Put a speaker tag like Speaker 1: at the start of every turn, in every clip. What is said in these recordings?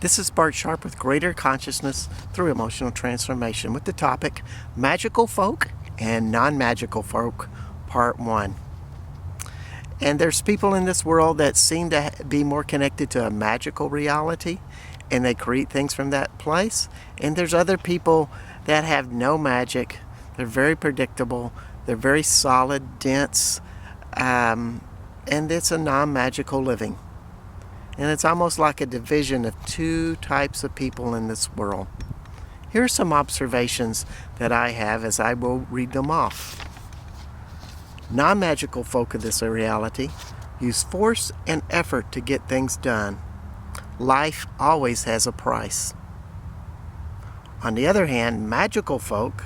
Speaker 1: This is Bart Sharp with Greater Consciousness Through Emotional Transformation with the topic Magical Folk and Non-Magical Folk, Part 1. And there's people in this world that seem to be more connected to a magical reality, and they create things from that place. And there's other people that have no magic. They're very predictable. They're very solid, dense, and it's a non-magical living. And it's almost like a division of two types of people in this world. Here are some observations that I have as I will read them off. Non-magical folk of this reality use force and effort to get things done. Life always has a price. On the other hand, magical folk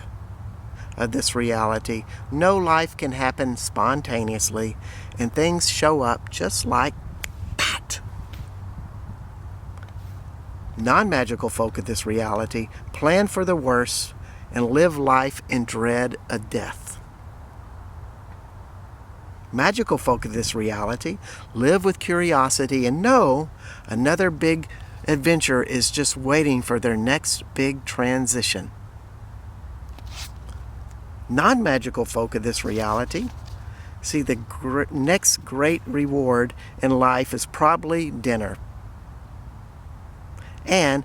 Speaker 1: of this reality know life can happen spontaneously and things show up just like that. Non-magical folk of this reality plan for the worst and live life in dread of death. Magical folk of this reality live with curiosity and know another big adventure is just waiting for their next big transition. Non-magical folk of this reality see the next great reward in life is probably dinner. And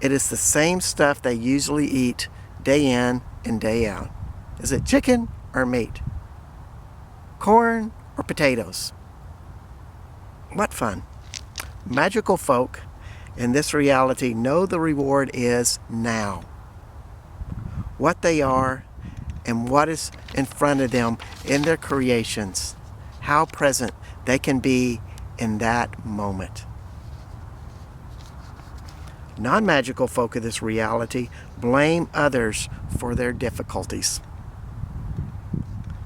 Speaker 1: it is the same stuff they usually eat day in and day out. Is it chicken or meat? Corn or potatoes? What fun. Magical folk in this reality know the reward is now. What they are and what is in front of them in their creations. How present they can be in that moment. Non-magical folk of this reality blame others for their difficulties.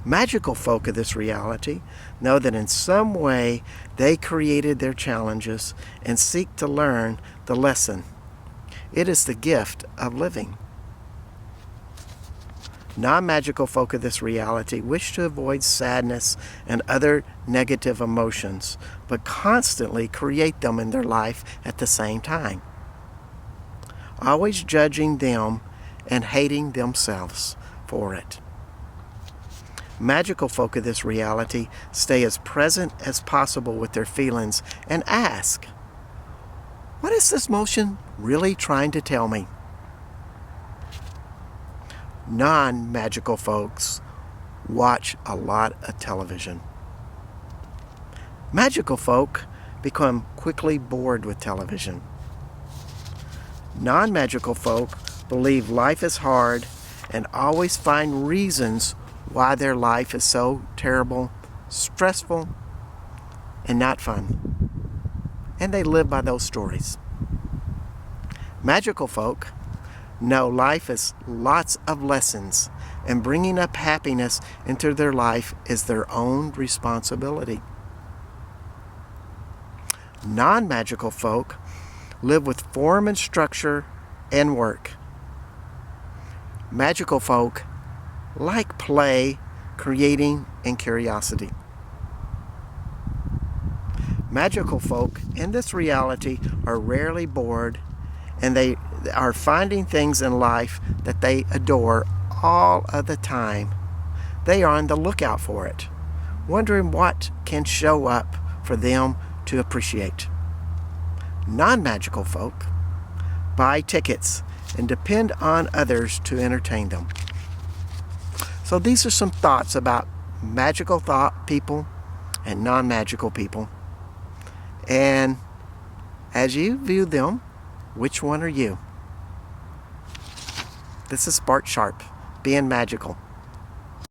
Speaker 1: Magical folk of this reality know that in some way they created their challenges and seek to learn the lesson. It is the gift of living. Non-magical folk of this reality wish to avoid sadness and other negative emotions, but constantly create them in their life at the same time, always judging them and hating themselves for it. Magical folk of this reality stay as present as possible with their feelings and ask, what is this motion really trying to tell me? Non-magical folks watch a lot of television. Magical folk become quickly bored with television. Non-magical folk believe life is hard and always find reasons why their life is so terrible, stressful, and not fun. And they live by those stories. Magical folk know life is lots of lessons, and bringing up happiness into their life is their own responsibility. Non-magical folk live with form and structure and work. Magical folk like play, creating, and curiosity. Magical folk in this reality are rarely bored, and they are finding things in life that they adore all of the time. They are on the lookout for it, wondering what can show up for them to appreciate. Non-magical folk buy tickets and depend on others to entertain them. So these are some thoughts about magical thought people and non-magical people. And as you view them, which one are you? This is Bart Sharp, being magical.